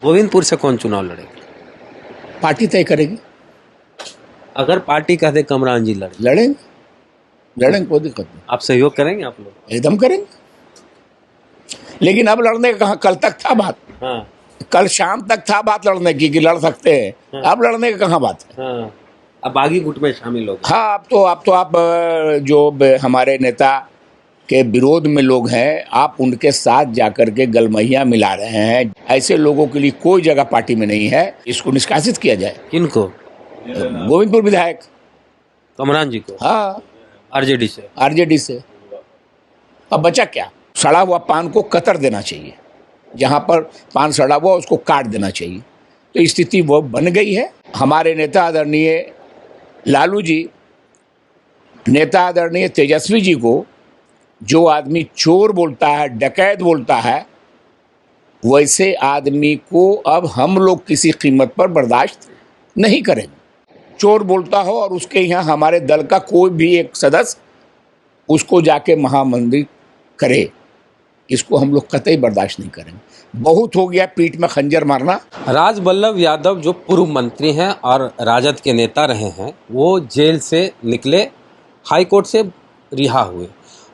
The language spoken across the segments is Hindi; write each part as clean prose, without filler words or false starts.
गोविंदपुर से कौन चुनाव लड़ेगा? पार्टी तय करेगी। अगर पार्टी कहते कमरान जी लड़ेंगे कोई दिक्कत नहीं। आप सहयोग करेंगे? आप लोग एकदम करेंगे। लेकिन अब लड़ने का कहाँ, कल तक था बात। हाँ कल शाम तक था बात लड़ने की कि लड़ सकते हैं। हाँ। अब लड़ने का कहाँ बात है। हाँ, अब बागी गुट में शामिल हो गए। हाँ, अब तो आप जो हमारे नेता के विरोध में लोग हैं, आप उनके साथ जाकर के गलमहिया मिला रहे हैं। ऐसे लोगों के लिए कोई जगह पार्टी में नहीं है। इसको निष्कासित किया जाए। किनको? गोविंदपुर विधायक कमरान जी को? हाँ, आरजेडी से। अब बचा क्या? सड़ा हुआ पान को कतर देना चाहिए। जहाँ पर पान सड़ा हुआ उसको काट देना चाहिए। तो स्थिति वो बन गई है। हमारे नेता आदरणीय लालू जी, नेता आदरणीय तेजस्वी जी को जो आदमी चोर बोलता है, डकैत बोलता है, वैसे आदमी को अब हम लोग किसी कीमत पर बर्दाश्त नहीं करेंगे। चोर बोलता हो और उसके यहाँ हमारे दल का कोई भी एक सदस्य उसको जाके महामंत्री करे, इसको हम लोग कतई बर्दाश्त नहीं करेंगे। बहुत हो गया पीठ में खंजर मारना। राजबल्लभ यादव जो पूर्व मंत्री हैं और राजद के नेता रहे हैं, वो जेल से निकले, हाई कोर्ट से रिहा हुए।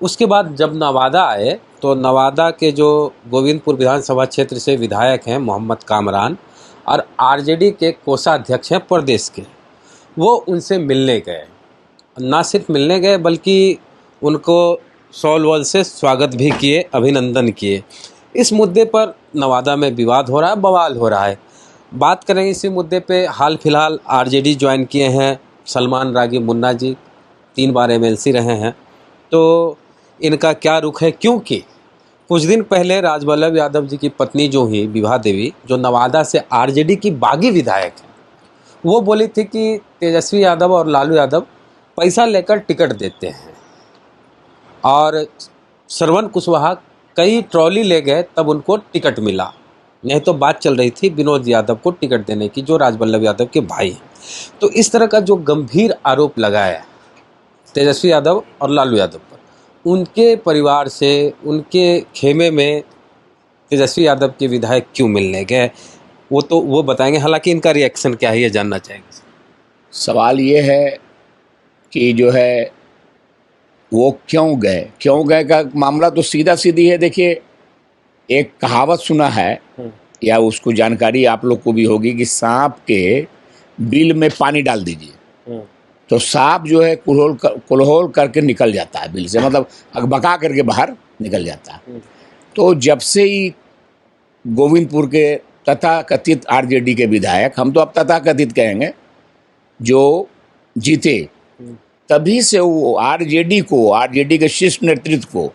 उसके बाद जब नवादा आए तो नवादा के जो गोविंदपुर विधानसभा क्षेत्र से विधायक हैं मोहम्मद कामरान और आरजेडी के कोषाध्यक्ष हैं प्रदेश के, वो उनसे मिलने गए। ना सिर्फ मिलने गए बल्कि उनको सॉल वॉल से स्वागत भी किए, अभिनंदन किए। इस मुद्दे पर नवादा में विवाद हो रहा है, बवाल हो रहा है। बात करेंगे इसी मुद्दे पे। हाल फिलहाल आरजेडी ज्वाइन किए हैं सलमान रागी मुन्ना जी, 3 बार एमएलसी रहे हैं। तो इनका क्या रुख है? क्योंकि कुछ दिन पहले राजबल्लभ यादव जी की पत्नी जो ही विभा देवी, जो नवादा से आरजेडी की बागी विधायक है, वो बोली थी कि तेजस्वी यादव और लालू यादव पैसा लेकर टिकट देते हैं। और श्रवण कुशवाहा कई ट्रॉली ले गए तब उनको टिकट मिला, नहीं तो बात चल रही थी विनोद यादव को टिकट देने की, जो राजबल्लभ यादव के भाई हैं। तो इस तरह का जो गंभीर आरोप लगाया तेजस्वी यादव और लालू यादव पर, उनके परिवार से, उनके खेमे में तेजस्वी यादव के विधायक क्यों मिलने गए, वो बताएंगे। हालांकि इनका रिएक्शन क्या है ये जानना चाहेंगे। सवाल ये है कि जो है वो क्यों गए का मामला तो सीधा सीधी है। देखिए, एक कहावत सुना है या उसको जानकारी आप लोग को भी होगी कि सांप के बिल में पानी डाल दीजिए तो सांप जो है कुलहोल करके निकल जाता है बिल से, मतलब अकबका करके बाहर निकल जाता है। तो जब से ही गोविंदपुर के तथाकथित आरजेडी के विधायक, हम तो अब तथाकथित कहेंगे, जो जीते, तभी से वो आरजेडी के शीर्ष नेतृत्व को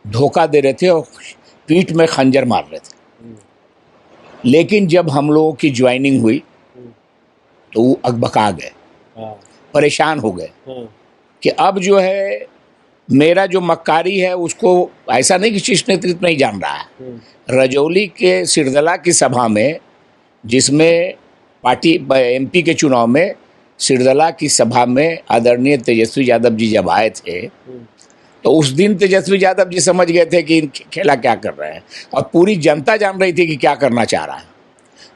धोखा दे रहे थे और पीठ में खंजर मार रहे थे। लेकिन जब हम लोगों की ज्वाइनिंग हुई तो वो अकबका गए, परेशान हो गए कि अब जो है मेरा जो मक्कारी है उसको ऐसा नहीं कि शीर्ष नेतृत्व नहीं जान रहा है। रजौली के सिरदला की सभा में, जिसमें पार्टी एमपी के चुनाव में सिरदला की सभा में आदरणीय तेजस्वी यादव जी जब आए थे तो उस दिन तेजस्वी यादव जी समझ गए थे कि खेला क्या कर रहे हैं और पूरी जनता जान रही थी कि क्या करना चाह रहा है।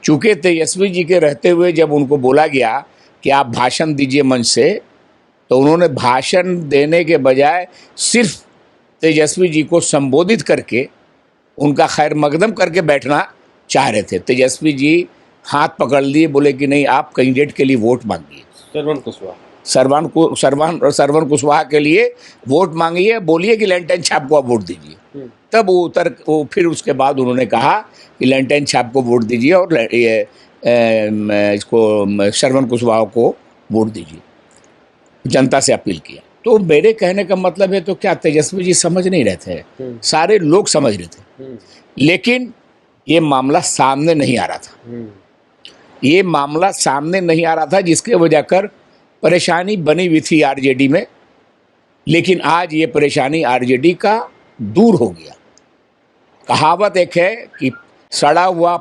चूँकि तेजस्वी जी के रहते हुए जब उनको बोला गया कि आप भाषण दीजिए मंच से, तो उन्होंने भाषण देने के बजाय सिर्फ तेजस्वी जी को संबोधित करके उनका खैर मकदम करके बैठना चाह रहे थे। तेजस्वी जी हाथ पकड़ लिए, बोले कि नहीं, आप कैंडिडेट के लिए वोट मांगिए, सरवन कुशवाहा के लिए वोट मांगिए, बोलिए कि लैंटेन छाप को आप वोट दीजिए। तब वो फिर उसके बाद उन्होंने कहा कि लैंटेन छाप को वोट दीजिए और ये इसको सरवन कुशवाहा को वोट दीजिए, जनता से अपील किया। तो मेरे कहने का मतलब है, तो क्या तेजस्वी जी समझ नहीं रहे थे? सारे लोग समझ रहे थे, लेकिन ये मामला सामने नहीं आ रहा था। ये मामला सामने नहीं आ रहा था जिसके वजह कर परेशानी बनी हुई थी आरजेडी में। लेकिन आज ये परेशानी आरजेडी का दूर हो गया। कहावत एक है कि सड़ा हुआ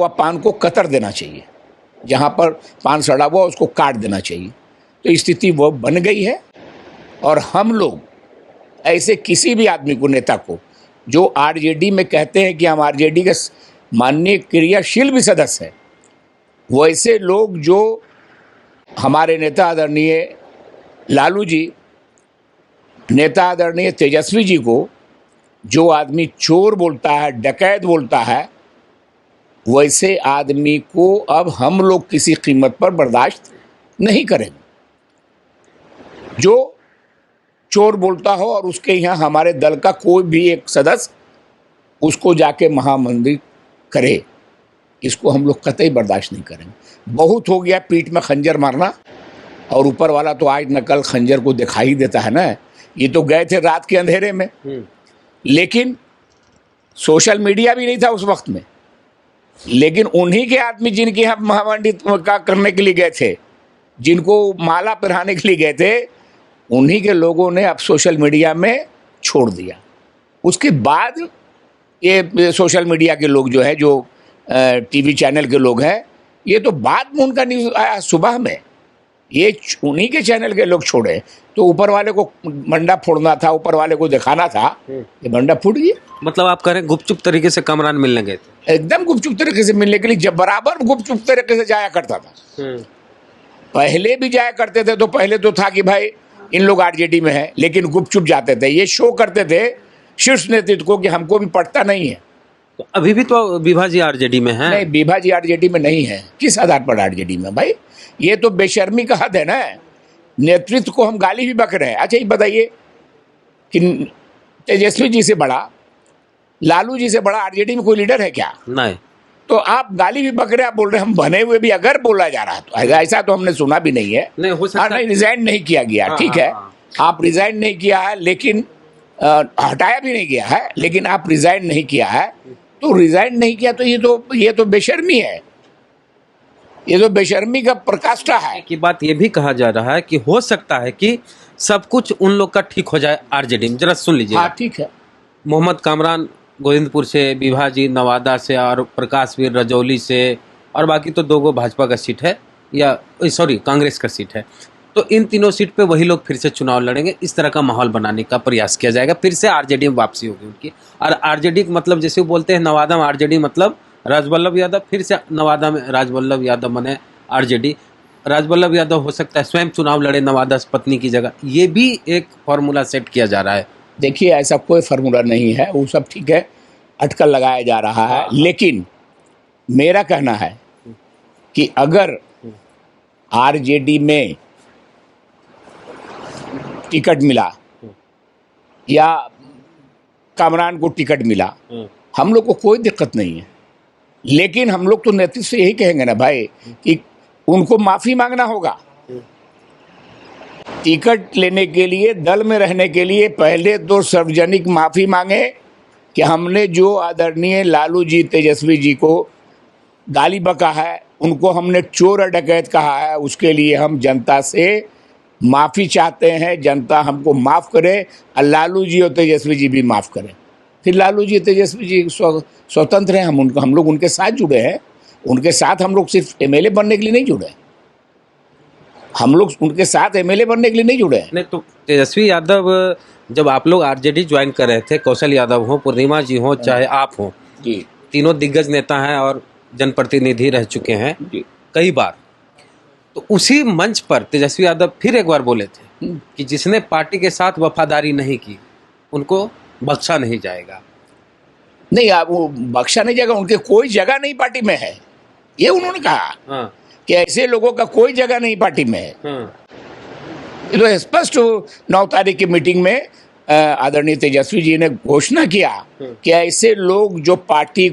पान को कतर देना चाहिए, जहाँ पर पान सड़ा हुआ उसको काट देना चाहिए। तो स्थिति वो बन गई है और हम लोग ऐसे किसी भी आदमी को, नेता को जो आरजेडी में कहते हैं कि हम आरजेडी के माननीय क्रियाशील भी सदस्य हैं, वैसे लोग जो हमारे नेता आदरणीय लालू जी, नेता आदरणीय तेजस्वी जी को जो आदमी चोर बोलता है, डकैत बोलता है, वैसे आदमी को अब हम लोग किसी कीमत पर बर्दाश्त नहीं करेंगे। जो चोर बोलता हो और उसके यहाँ हमारे दल का कोई भी एक सदस्य उसको जाके महामंदिर करे, इसको हम लोग कतई बर्दाश्त नहीं करेंगे। बहुत हो गया पीठ में खंजर मारना, और ऊपर वाला तो आज न कल खंजर को दिखाई देता है ना। ये तो गए थे रात के अंधेरे में, लेकिन सोशल मीडिया भी नहीं था उस वक्त में, लेकिन उन्हीं के आदमी जिनके यहाँ महामंडित का करने के लिए गए थे, जिनको माला पहनाने के लिए गए थे, उन्हीं के लोगों ने अब सोशल मीडिया में छोड़ दिया। उसके बाद ये सोशल मीडिया के लोग जो है, जो टीवी चैनल के लोग हैं, ये तो बाद में उनका न्यूज़ आया सुबह में, ये उन्हीं के चैनल के लोग छोड़े। तो ऊपर वाले को बंडा फोड़ना था, ऊपर वाले को दिखाना था, ये बंडा फूट गया। मतलब आप कह रहे हैं गुपचुप तरीके से कमरान मिलने गए थे? एकदम गुपचुप तरीके से मिलने के लिए, जब बराबर गुपचुप तरीके से जाया करता था। पहले भी जाया करते थे, तो पहले तो था कि भाई इन लोग आरजेडी में है, लेकिन गुपचुप जाते थे। ये शो करते थे शीर्ष नेतृत्व को कि हमको भी पड़ता नहीं है। तो अभी भी तो विभा जी आरजेडी में है? नहीं, विभा जी आरजेडी में नहीं है। किस आधार पर आरजेडी में भाई? ये तो बेशर्मी का हद है ना। नेतृत्व को हम गाली भी बक रहे हैं। अच्छा ये बताइए कि तेजस्वी जी से बड़ा, लालू जी से बड़ा आरजेडी में कोई लीडर है क्या? नहीं। तो आप गाली भी बक रहे हैं, आप बोल रहे हैं हम बने हुए भी अगर बोला जा रहा तो ऐसा तो हमने सुना भी नहीं है। नहीं हो सकता। नहीं, रिजाइन नहीं किया गया, ठीक है। आप रिजाइन नहीं किया है, लेकिन हटाया भी नहीं गया है, लेकिन आप रिजाइन नहीं किया है, तो रिजाइन नहीं किया तो ये तो बेशर्मी है। ये तो बेशर्मी का प्रकाष्ठा है। की बात ये भी कहा जा रहा है कि हो सकता है कि सब कुछ उन लोग का ठीक हो जाए आरजेडी में। जरा सुन लीजिए। हाँ ठीक है। मोहम्मद कामरान गोविंदपुर से, विभा जी नवादा से, और प्रकाश वीर रजौली से, और बाकी तो 2 भाजपा का सीट है, या सॉरी कांग्रेस का सीट है। तो इन तीनों सीट पे वही लोग फिर से चुनाव लड़ेंगे। इस तरह का माहौल बनाने का प्रयास किया जाएगा। फिर से आरजेडी में वापसी होगी उनकी। और आरजेडी मतलब जैसे वो बोलते हैं नवादा में आरजेडी मतलब राजवल्लभ यादव, फिर से नवादा में राजवल्लभ यादव बने आरजेडी। राजवल्लभ यादव हो सकता है स्वयं चुनाव लड़े नवादा से पत्नी की जगह। ये भी एक फॉर्मूला सेट किया जा रहा है। देखिए ऐसा कोई फार्मूला नहीं है, वो सब ठीक है, अटकल लगाया जा रहा है। लेकिन मेरा कहना है कि अगर आरजेडी में टिकट मिला या कामरान को टिकट मिला, हम लोग को कोई दिक्कत नहीं है। लेकिन हम लोग तो नेतृत्व से यही कहेंगे ना भाई कि उनको माफी मांगना होगा। टिकट लेने के लिए, दल में रहने के लिए पहले तो सार्वजनिक माफी मांगे कि हमने जो आदरणीय लालू जी, तेजस्वी जी को गाली बका है, उनको हमने चोर और डकैत कहा है, उसके लिए हम जनता से माफ़ी चाहते हैं। जनता हमको माफ़ करे और लालू जी और तेजस्वी जी भी माफ़ करें। फिर लालू जी तेजस्वी जी स्वतंत्र हैं, हम लोग उनके साथ जुड़े हैं। उनके साथ हम लोग सिर्फ एमएलए बनने के लिए नहीं जुड़े, हम लोग उनके साथ एमएलए बनने के लिए नहीं जुड़े हैं। नहीं तो तेजस्वी यादव जब आप लोग आरजेडी ज्वाइन कर रहे थे, कौशल यादव हो, पूर्णिमा जी हो, चाहे आप हो जी, तीनों दिग्गज नेता हैं और जनप्रतिनिधि रह चुके हैं कई बार। तो उसी मंच पर तेजस्वी यादव फिर एक बार बोले थे कि जिसने पार्टी के साथ वफादारी नहीं की उनको बख्शा नहीं जाएगा। नहीं, आप वो बख्शा नहीं जाएगा, उनके कोई जगह नहीं पार्टी में है, ये उन्होंने कहा। हाँ। कि ऐसे लोगों का कोई जगह नहीं पार्टी में है। हाँ। ये तो स्पष्ट 9 तारीख की मीटिंग में आदरणीय तेजस्वी जी ने घोषणा किया कि ऐसे लोग जो पार्टी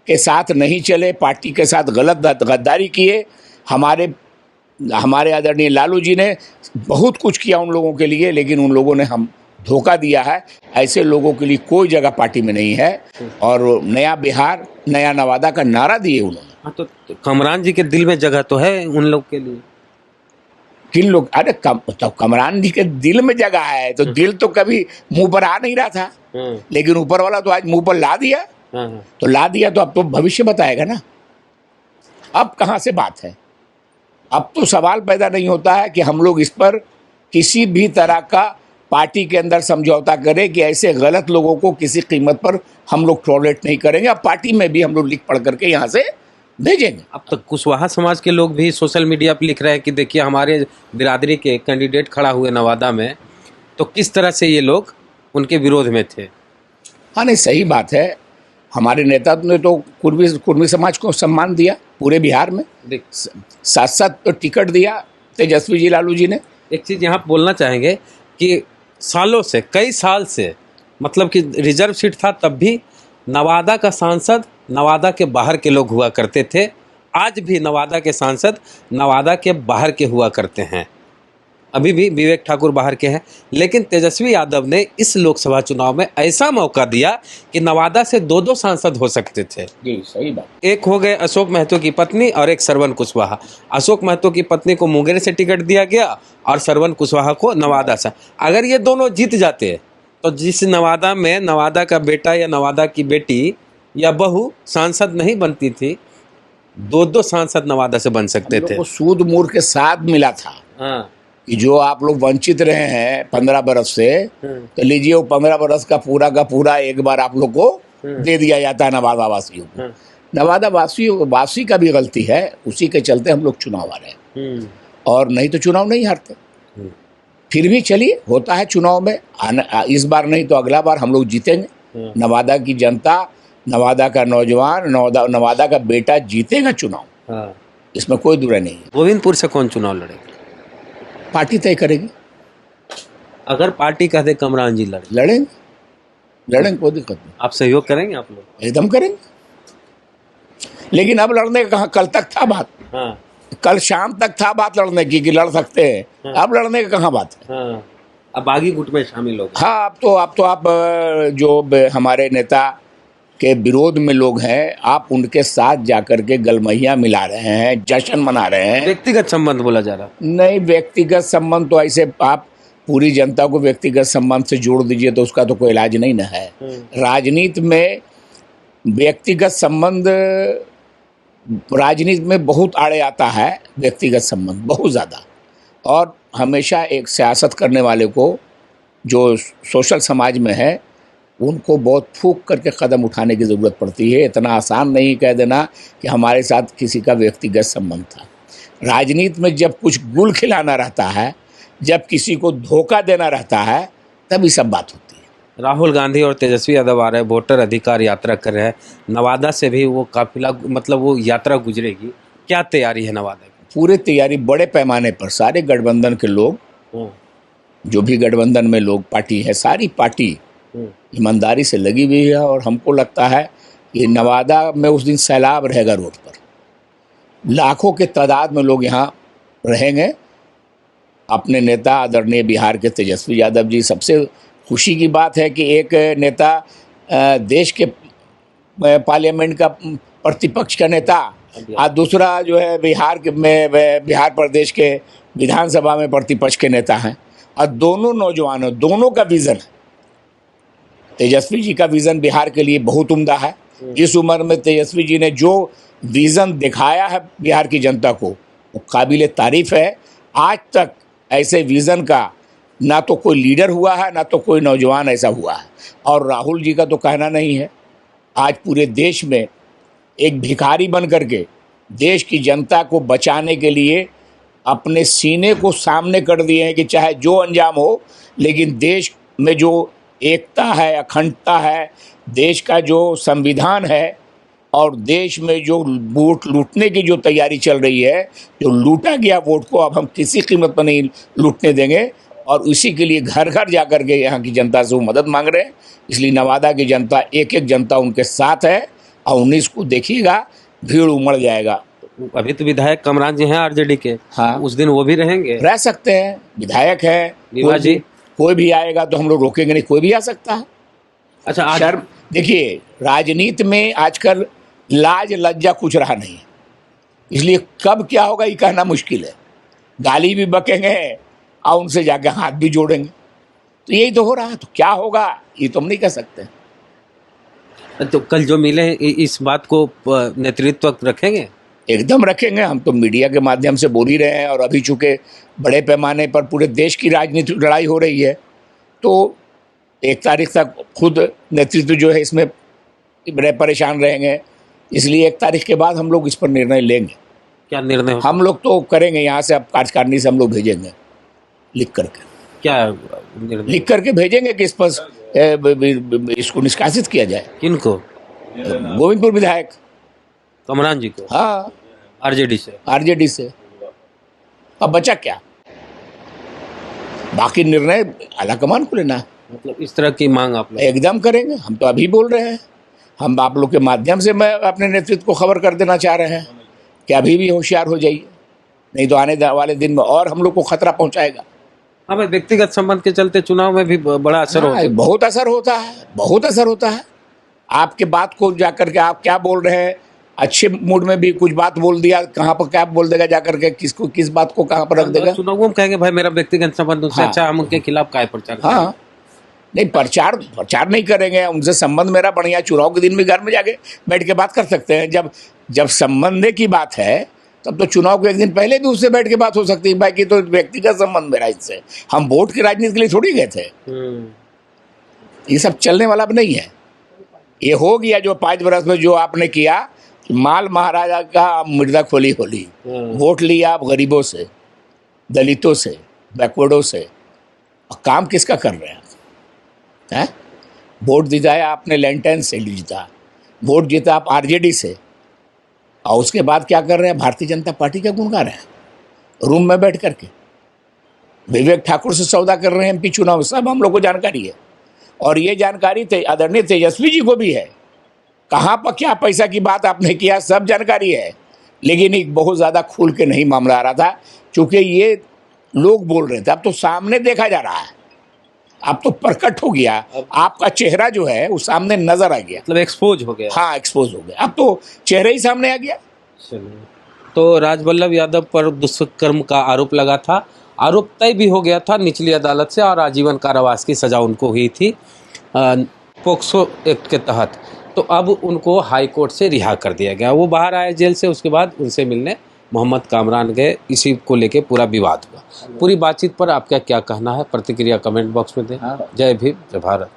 के साथ नहीं चले, पार्टी के साथ गलत गद्दारी किए, हमारे आदरणीय लालू जी ने बहुत कुछ किया उन लोगों के लिए, लेकिन उन लोगों ने हम धोखा दिया है। ऐसे लोगों के लिए कोई जगह पार्टी में नहीं है। और नया बिहार, नया नवादा का नारा दिए उन्होंने। हाँ, तो कमरान जी के दिल में जगह तो है उन लोग के लिए। किन लोग? अरे तो कमरान जी के दिल में जगह है, तो दिल तो कभी मुंह पर आ नहीं रहा था, लेकिन ऊपर वाला तो आज मुंह पर ला दिया। तो ला दिया तो अब तो भविष्य बताएगा ना। अब कहाँ से बात है? अब तो सवाल पैदा नहीं होता है कि हम लोग इस पर किसी भी तरह का पार्टी के अंदर समझौता करे कि ऐसे गलत लोगों को किसी कीमत पर हम लोग टॉलरेट नहीं करेंगे। अब पार्टी में भी हम लोग लिख पढ़ करके यहाँ से भेजेंगे। अब तक कुशवाहा समाज के लोग भी सोशल मीडिया पर लिख रहे हैं कि देखिए हमारे बिरादरी के कैंडिडेट खड़ा हुए नवादा में, तो किस तरह से ये लोग उनके विरोध में थे। हाँ, नहीं, सही बात है। हमारे नेता ने तो कुर्मी समाज को सम्मान दिया पूरे बिहार में, साथ साथ टिकट दिया तेजस्वी जी लालू जी ने। एक चीज़ यहाँ बोलना चाहेंगे कि सालों से, कई साल से, मतलब कि रिजर्व सीट था तब भी नवादा का सांसद नवादा के बाहर के लोग हुआ करते थे। आज भी नवादा के सांसद नवादा के बाहर के हुआ करते हैं। अभी भी विवेक ठाकुर बाहर के हैं, लेकिन तेजस्वी यादव ने इस लोकसभा चुनाव में ऐसा मौका दिया कि नवादा से 2-2 सांसद हो सकते थे। जी, सही बात। एक हो गए अशोक महतो की पत्नी और एक सरवन कुशवाहा। अशोक महतो की पत्नी को मुंगेर से टिकट दिया गया और सरवन कुशवाहा को नवादा से। अगर ये दोनों जीत जाते तो जिस नवादा में नवादा का बेटा या नवादा की बेटी या बहू सांसद नहीं बनती थी, 2-2 सांसद नवादा से बन सकते थे। सूद मूर के साथ मिला था। हाँ, कि जो आप लोग वंचित रहे हैं 15 बरस से, तो लीजिए वो 15 बरस का पूरा एक बार आप लोग को दे दिया जाता है नवादा वासियों को। नवादा वासी का भी गलती है, उसी के चलते हम लोग चुनाव आ रहे हैं, और नहीं तो चुनाव नहीं हारते। फिर भी चलिए, होता है चुनाव में, इस बार नहीं तो अगला बार हम लोग जीतेंगे। नवादा की जनता, नवादा का नौजवान, नवादा का बेटा जीतेगा चुनाव, इसमें कोई दुराई नहीं है। गोविंदपुर से कौन चुनाव लड़ेगा? पार्टी तय करेगी। अगर पार्टी कहते कमरान जी लड़ेंगे, कोई दिक्कत नहीं। आप सहयोग करेंगे? आप लोग एकदम करेंगे, लेकिन अब लड़ने का कहाँ, कल तक था बात। हाँ, कल शाम तक था बात लड़ने की कि लड़ सकते हैं। अब लड़ने का कहाँ बात है। हाँ, अब बागी गुट में शामिल हो गए। हाँ, अब तो आप जो हमारे नेता के विरोध में लोग हैं, आप उनके साथ जाकर के गलमहिया मिला रहे हैं, जश्न मना रहे हैं। व्यक्तिगत संबंध बोला जा रहा। नहीं, व्यक्तिगत संबंध तो ऐसे आप पूरी जनता को व्यक्तिगत संबंध से जोड़ दीजिए तो उसका तो कोई इलाज नहीं ना है। राजनीति में व्यक्तिगत संबंध, राजनीति में बहुत आड़े आता है व्यक्तिगत संबंध, बहुत ज़्यादा। और हमेशा एक सियासत करने वाले को, जो सोशल समाज में है, उनको बहुत फूंक करके कदम उठाने की ज़रूरत पड़ती है। इतना आसान नहीं कह देना कि हमारे साथ किसी का व्यक्तिगत संबंध था। राजनीति में जब कुछ गुल खिलाना रहता है, जब किसी को धोखा देना रहता है, तभी सब बात होती है। राहुल गांधी और तेजस्वी यादव आ रहे हैं, वोटर अधिकार यात्रा कर रहे हैं। नवादा से भी वो काफिला, मतलब वो यात्रा गुजरेगी। क्या तैयारी है नवादा की? पूरी तैयारी बड़े पैमाने पर, सारे गठबंधन के लोग, जो भी गठबंधन में लोग पार्टी है, सारी पार्टी ईमानदारी से लगी हुई है। और हमको लगता है कि नवादा में उस दिन सैलाब रहेगा रोड पर, लाखों के तादाद में लोग यहाँ रहेंगे। अपने नेता आदरणीय बिहार के तेजस्वी यादव जी, सबसे खुशी की बात है कि एक नेता देश के पार्लियामेंट का प्रतिपक्ष का नेता, और दूसरा जो है बिहार प्रदेश के विधानसभा में प्रतिपक्ष के नेता हैं, और दोनों नौजवानों, दोनों का विज़न है। तेजस्वी जी का विज़न बिहार के लिए बहुत उम्दा है। इस उम्र में तेजस्वी जी ने जो विज़न दिखाया है बिहार की जनता को, वो काबिल तारीफ़ है। आज तक ऐसे विज़न का ना तो कोई लीडर हुआ है, ना तो कोई नौजवान ऐसा हुआ है। और राहुल जी का तो कहना नहीं है। आज पूरे देश में एक भिखारी बन करके देश की जनता को बचाने के लिए अपने सीने को सामने कर दिए हैं कि चाहे जो अंजाम हो, लेकिन देश में जो एकता है, अखंडता है, देश का जो संविधान है, और देश में जो वोट लूटने की जो तैयारी चल रही है, जो लूटा गया वोट को अब हम किसी कीमत पर नहीं लूटने देंगे। और उसी के लिए घर घर जा कर के यहाँ की जनता से वो मदद मांग रहे हैं। इसलिए नवादा की जनता, एक एक जनता उनके साथ है। और 19 को देखिएगा, भीड़ उमड़ जाएगा। अभी तो विधायक कमरान जी हैं आरजेडी के। हाँ, उस दिन वो भी रहेंगे, रह सकते हैं। विधायक है, कोई भी आएगा तो हम लोग रोकेंगे नहीं, कोई भी आ सकता है। अच्छा, शर्म, देखिए राजनीति में आजकल लाज लज्जा कुछ रहा नहीं है, इसलिए कब क्या होगा ये कहना मुश्किल है। गाली भी बकेंगे और उनसे जाके हाथ भी जोड़ेंगे, तो यही तो हो रहा है। तो क्या होगा ये तो हम नहीं कह सकते। तो कल जो मिले हैं, इस बात को नेतृत्व रखेंगे? एकदम रखेंगे। हम तो मीडिया के माध्यम से बोल ही रहे हैं। और अभी चूंकि बड़े पैमाने पर पूरे देश की राजनीतिक लड़ाई हो रही है, तो 1 तारीख तक खुद नेतृत्व जो है इसमें बड़े परेशान रहेंगे, इसलिए 1 तारीख के बाद हम लोग इस पर निर्णय लेंगे। क्या निर्णय हो? हम लोग तो करेंगे, यहाँ से अब कार्यकारिणी से हम लोग भेजेंगे लिख करके, क्या निर्णय? लिख करके भेजेंगे कि इस पर इसको निष्कासित किया जाए। किनको? गोविंदपुर विधायक कमरान जी को? हाँ, आरजेडी से? आरजेडी से। अब बचा क्या, बाकी निर्णय आलाकमान को लेना है। मतलब इस तरह की मांग आप लोग? एकदम करेंगे, हम तो अभी बोल रहे हैं। हम आप लोग के माध्यम से मैं अपने नेतृत्व को खबर कर देना चाह रहे हैं कि अभी भी होशियार हो जाइए, नहीं तो आने वाले दिन में और हम लोग को खतरा पहुंचाएगा। हाँ भाई, व्यक्तिगत संबंध के चलते चुनाव में भी बड़ा असर होता है। बहुत असर होता है, बहुत असर होता है। आपके बात को जाकर के आप क्या बोल रहे हैं, अच्छे मूड में भी कुछ बात बोल दिया, कहाँ पर क्या बोल देगा जाकर के, किसको किस बात को कहाँ पर रख देगा। चुनाव में कहेंगे भाई मेरा व्यक्तिगत संबंध उनसे हाँ। अच्छा, हम उनके खिलाफ काय प्रचार करें? हाँ, नहीं प्रचार नहीं करेंगे, उनसे संबंध मेरा बढ़िया, चुनाव के दिन भी घर में जाके बैठ के बात कर सकते हैं। जब संबंध की बात है तब तो चुनाव के 1 दिन पहले भी उससे बैठ के बात हो सकती है। बाकी तो व्यक्तिगत संबंध मेरा इससे, हम वोट की राजनीति के लिए थोड़ी गए थे। ये सब चलने वाला अब नहीं है। ये हो गया जो 5 वर्ष में जो आपने किया, माल महाराजा का मृदा खोली होली, वोट लिया आप गरीबों से, दलितों से, बैकवर्डों से, और काम किसका कर रहे हैं? वोट जिताया आपने लैंटेन से जीता, वोट जीता आप आरजेडी से, और उसके बाद क्या कर रहे हैं, भारतीय जनता पार्टी का गुण गा रहे हैं रूम में बैठ करके। विवेक ठाकुर से सौदा कर रहे हैं एमपी चुनाव, सब हम लोग को जानकारी है। और ये जानकारी आदरणीय तेजस्वी जी को भी है, कहाँ पर क्या पैसा की बात आपने किया सब जानकारी है। लेकिन एक बहुत ज़्यादा खुल के नहीं मामला आ रहा था, क्योंकि ये लोग बोल रहे थे। अब तो सामने देखा जा रहा है, अब तो प्रकट हो गया, आपका चेहरा जो है वो सामने नजर आ गया, मतलब एक्सपोज हो गया। हाँ, एक्सपोज हो गया, अब तो चेहरा ही सामने आ गया। चलिए, तो राजवल्लभ यादव पर दुष्कर्म का आरोप लगा था, आरोप तय भी हो गया था निचली अदालत से, और आजीवन कारावास की सजा उनको हुई थी पोक्सो एक्ट के तहत। तो अब उनको हाई कोर्ट से रिहा कर दिया गया। वो बाहर आए जेल से, उसके बाद उनसे मिलने मोहम्मद कामरान गए, इसी को लेके पूरा विवाद हुआ। पूरी बातचीत पर आपका क्या कहना है, प्रतिक्रिया कमेंट बॉक्स में दें। जय भीम, जय भारत।